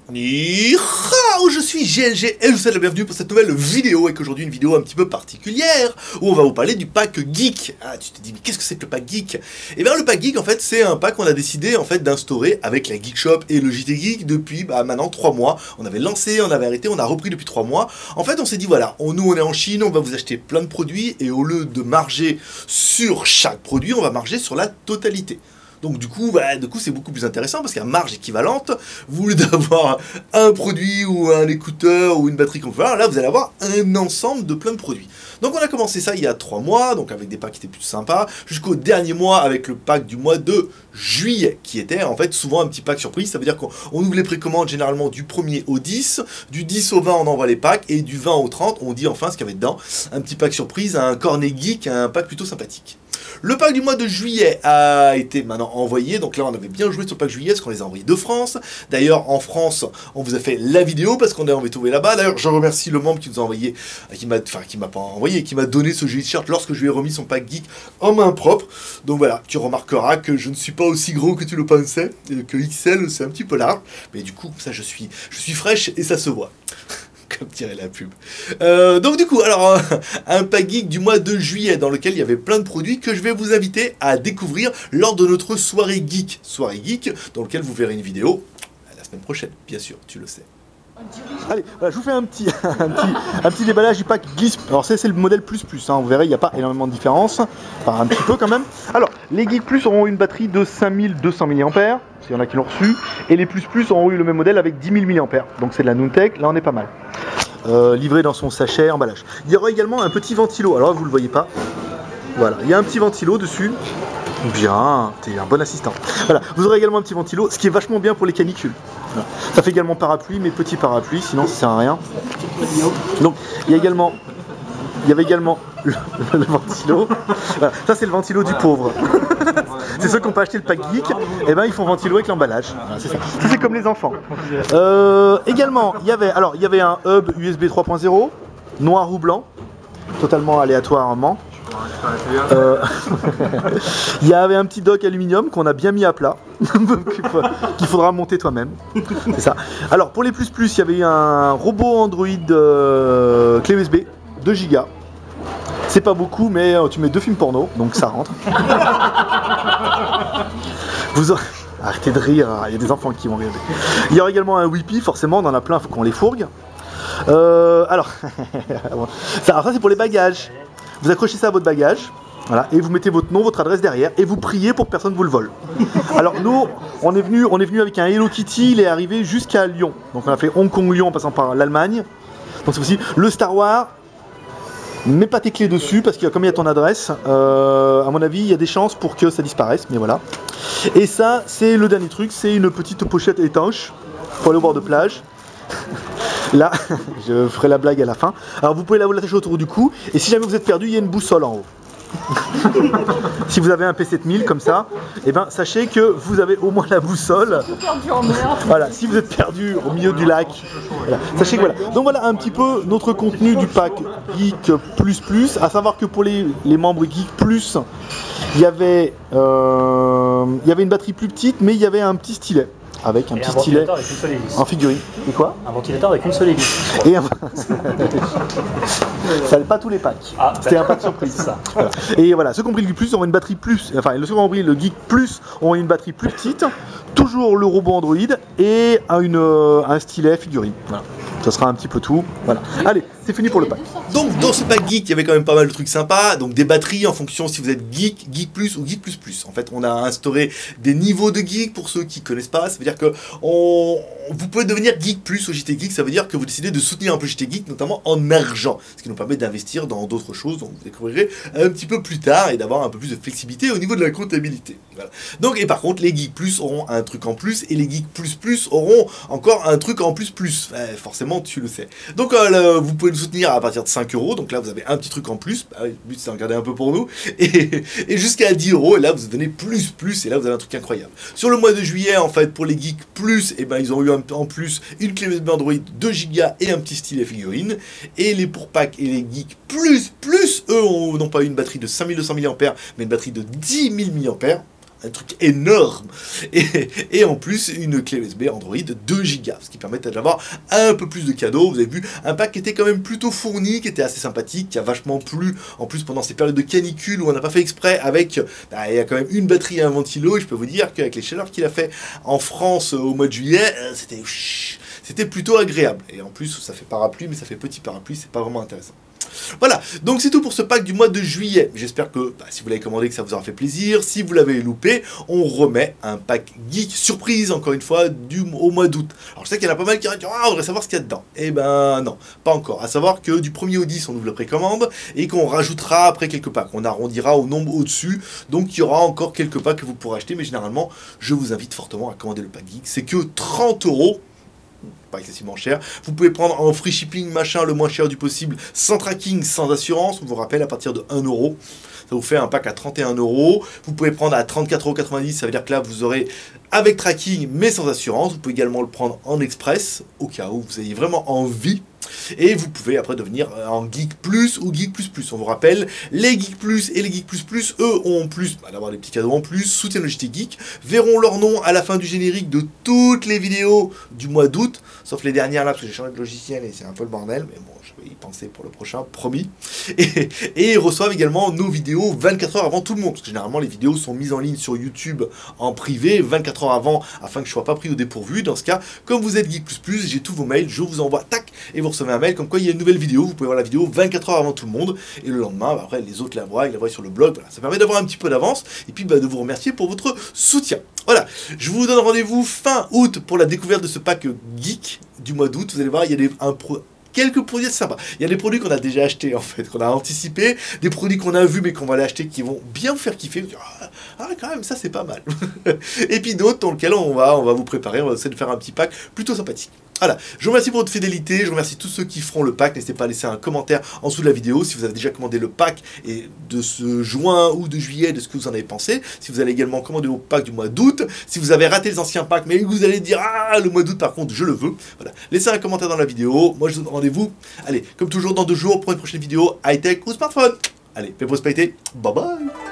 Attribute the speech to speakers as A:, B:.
A: Ni hao, je suis GLG et je vous souhaite la bienvenue pour cette nouvelle vidéo, et qu'aujourd'hui une vidéo un petit peu particulière où on va vous parler du pack geek. Ah, tu te dis mais qu'est-ce que c'est que le pack geek? Et bien le pack geek en fait c'est un pack qu'on a décidé en fait d'instaurer avec la Geek Shop et le JT Geek depuis maintenant 3 mois. On avait lancé, on avait arrêté, on a repris depuis 3 mois. En fait on s'est dit voilà, nous on est en Chine, on va vous acheter plein de produits et au lieu de marger sur chaque produit, on va marger sur la totalité. Donc du coup c'est beaucoup plus intéressant parce qu'à marge équivalente, vous voulez d'avoir un produit ou un écouteur ou une batterie qu'on peut faire, là vous allez avoir un ensemble de plein de produits. Donc on a commencé ça il y a 3 mois, donc avec des packs qui étaient plus sympas, jusqu'au dernier mois avec le pack du mois de juillet, qui était en fait souvent un petit pack surprise. Ça veut dire qu'on ouvre les précommandes généralement du 1er au 10, du 10 au 20 on envoie les packs, et du 20 au 30 on dit enfin ce qu'il y avait dedans, un petit pack surprise, un cornet geek, un pack plutôt sympathique. Le pack du mois de juillet a été maintenant envoyé, donc là on avait bien joué sur le pack juillet parce qu'on les a envoyés de France. D'ailleurs en France on vous a fait la vidéo parce qu'on avait trouvé là-bas. D'ailleurs je remercie le membre qui nous a envoyé, qui m'a donné ce joli t-shirt lorsque je lui ai remis son pack geek en main propre. Donc voilà, tu remarqueras que je ne suis pas aussi gros que tu le pensais, et que XL c'est un petit peu large, mais du coup ça je suis fraîche et ça se voit. Comme dirait la pub. Donc du coup, alors, un pack geek du mois de juillet dans lequel il y avait plein de produits que je vais vous inviter à découvrir lors de notre soirée geek. Soirée geek, dans lequel vous verrez une vidéo la semaine prochaine, bien sûr, tu le sais. Allez, voilà, je vous fais un petit déballage du pack Geek. Alors c'est le modèle plus, hein, vous verrez, il n'y a pas énormément de différence, enfin un petit peu quand même. Alors, les Geek Plus auront une batterie de 5200 mAh, s'il y en a qui l'ont reçu, et les Plus auront eu le même modèle avec 10 000 mAh, donc c'est de la Nuntech, là on est pas mal. Livré dans son sachet, emballage. Il y aura également un petit ventilo, alors vous le voyez pas, voilà, il y a un petit ventilo dessus. Bien, t'es un bon assistant. Voilà, vous aurez également un petit ventilo, ce qui est vachement bien pour les canicules. Voilà. Ça fait également parapluie, mais petit parapluie, sinon ça sert à rien. Donc, il y avait également le ventilo. Voilà. Ça c'est le ventilo du pauvre. C'est ceux qui n'ont pas acheté le pack geek, et ben ils font ventilo avec l'emballage. Voilà, c'est ça. C'est comme les enfants. Également, il y avait un hub USB 3.0, noir ou blanc, totalement aléatoirement. Il y avait un petit dock aluminium qu'on a bien mis à plat, qu'il faudra monter toi-même. C'est ça. Alors pour les plus, il y avait un robot Android clé USB 2 Go. C'est pas beaucoup, mais tu mets 2 films porno, donc ça rentre. Arrêtez de rire, il y a des enfants qui vont regarder. Il y aura également un Wi-Fi, forcément, on en a plein, il faut qu'on les fourgue. Alors ça c'est pour les bagages. Vous accrochez ça à votre bagage, voilà, et vous mettez votre nom, votre adresse derrière, et vous priez pour que personne vous le vole. Alors nous, on est venu avec un Hello Kitty, il est arrivé jusqu'à Lyon. Donc on a fait Hong Kong-Lyon en passant par l'Allemagne. Donc c'est possible. Le Star Wars, mets pas tes clés dessus, parce que comme il y a ton adresse, à mon avis, il y a des chances pour que ça disparaisse, mais voilà. Et ça, c'est le dernier truc, c'est une petite pochette étanche pour aller au bord de plage. Là, je ferai la blague à la fin. Alors vous pouvez l'attacher autour du cou, et si jamais vous êtes perdu, il y a une boussole en haut. Si vous avez un P7000 comme ça, et ben sachez que vous avez au moins la boussole. Voilà, si vous êtes perdu au milieu du lac, voilà. Sachez que voilà. Donc voilà un petit peu notre contenu du pack Geek Plus, à savoir que pour les membres Geek Plus, il y avait une batterie plus petite, mais il y avait un petit stylet. Avec un petit stylet en figurine. Et quoi? Un ventilateur avec une seule hélice. Et ça n'est pas tous les packs. Ah, c'était un pack surprise. Ça. Voilà. Et voilà, ceux qui ont pris le Geek Plus auront une batterie plus. Enfin, ceux qui ont pris le Geek Plus auront une batterie plus petite. Toujours le robot Android et un stylet figurine. Voilà. Ça sera un petit peu tout. Voilà. Allez, c'est fini pour le pack. Donc dans ce pack geek, il y avait quand même pas mal de trucs sympas. Donc des batteries en fonction si vous êtes geek, geek plus ou geek plus. En fait, on a instauré des niveaux de geek pour ceux qui connaissent pas. Ça veut dire que vous pouvez devenir geek plus au JT Geek. Ça veut dire que vous décidez de soutenir un peu JT Geek, notamment en argent, ce qui nous permet d'investir dans d'autres choses. Donc vous découvrirez un petit peu plus tard et d'avoir un peu plus de flexibilité au niveau de la comptabilité. Voilà. Donc et par contre, les geek plus auront un truc en plus et les geek plus auront encore un truc en plus. Forcément, tu le sais. Donc vous pouvez nous soutenir à partir de 5 €. Donc là, vous avez un petit truc en plus. Bah, le but, c'est d'en garder un peu pour nous. Et jusqu'à 10 €. Et là, vous devenez plus. Et là, vous avez un truc incroyable. Sur le mois de juillet, en fait, pour les geeks plus, et ben, ils ont eu en plus une clé USB Android 2 Go et un petit stylet figurine. Et les pour pack et les geeks plus, eux, n'ont pas eu une batterie de 5200 mAh, mais une batterie de 10 000 mAh. un truc énorme. Et en plus, une clé USB Android 2 Go, ce qui permet d'avoir un peu plus de cadeaux. Vous avez vu, un pack qui était quand même plutôt fourni, qui était assez sympathique, qui a vachement plu, en plus pendant ces périodes de canicule où on n'a pas fait exprès avec, il y a quand même une batterie et un ventilo, et je peux vous dire qu'avec les chaleurs qu'il a fait en France au mois de juillet, c'était plutôt agréable. Et en plus, ça fait parapluie, mais ça fait petit parapluie, c'est pas vraiment intéressant. Voilà, donc c'est tout pour ce pack du mois de juillet. J'espère que si vous l'avez commandé, que ça vous aura fait plaisir. Si vous l'avez loupé, on remet un pack geek surprise, encore une fois, au mois d'août. Alors je sais qu'il y en a pas mal qui disent « Ah, on voudrait savoir ce qu'il y a dedans ». Eh ben non, pas encore. À savoir que du 1er au 10, on ouvre la précommande et qu'on rajoutera après quelques packs. On arrondira au nombre au-dessus, donc il y aura encore quelques packs que vous pourrez acheter. Mais généralement, je vous invite fortement à commander le pack geek. C'est que 30 €. Pas excessivement cher. Vous pouvez prendre en free shipping, machin, le moins cher du possible, sans tracking, sans assurance. On vous rappelle, à partir de 1 €. Ça vous fait un pack à 31 €. Vous pouvez prendre à 34,90 €. Ça veut dire que là, vous aurez avec tracking, mais sans assurance. Vous pouvez également le prendre en express, au cas où vous ayez vraiment envie. Et vous pouvez après devenir en Geek Plus ou Geek Plus Plus. On vous rappelle, les Geek Plus et les Geek Plus Plus, eux, ont en plus d'avoir des petits cadeaux en plus, soutiennent le JT Geek, verront leur nom à la fin du générique de toutes les vidéos du mois d'août, sauf les dernières là, parce que j'ai changé de logiciel et c'est un peu le bordel, mais bon, je vais y penser pour le prochain, promis. Et ils reçoivent également nos vidéos 24 heures avant tout le monde, parce que généralement les vidéos sont mises en ligne sur YouTube en privé 24 heures avant, afin que je ne sois pas pris au dépourvu. Dans ce cas, comme vous êtes Geek Plus Plus, j'ai tous vos mails, je vous envoie, tac, et vous recevez un mail comme quoi il y a une nouvelle vidéo. Vous pouvez voir la vidéo 24 heures avant tout le monde, et le lendemain, après les autres la voient, ils la voient sur le blog. Voilà. Ça permet d'avoir un petit peu d'avance, et puis de vous remercier pour votre soutien. Voilà, je vous donne rendez-vous fin août pour la découverte de ce pack geek du mois d'août. Vous allez voir, il y a quelques produits sympas. Il y a des produits qu'on a déjà achetés en fait, qu'on a anticipé, des produits qu'on a vus mais qu'on va aller acheter qui vont bien vous faire kiffer. Ah quand même, ça c'est pas mal. Et puis d'autres dans lesquels on va vous préparer, on va essayer de faire un petit pack plutôt sympathique. Voilà, je vous remercie pour votre fidélité, je remercie tous ceux qui feront le pack. N'hésitez pas à laisser un commentaire en dessous de la vidéo si vous avez déjà commandé le pack et de ce juin ou de juillet, de ce que vous en avez pensé. Si vous allez également commander vos packs du mois d'août, si vous avez raté les anciens packs mais que vous allez dire ah le mois d'août par contre je le veux. Voilà, laissez un commentaire dans la vidéo. Moi je vous donne rendez-vous. Allez, comme toujours dans 2 jours pour une prochaine vidéo high-tech ou smartphone. Allez, faites prospérité, bye bye.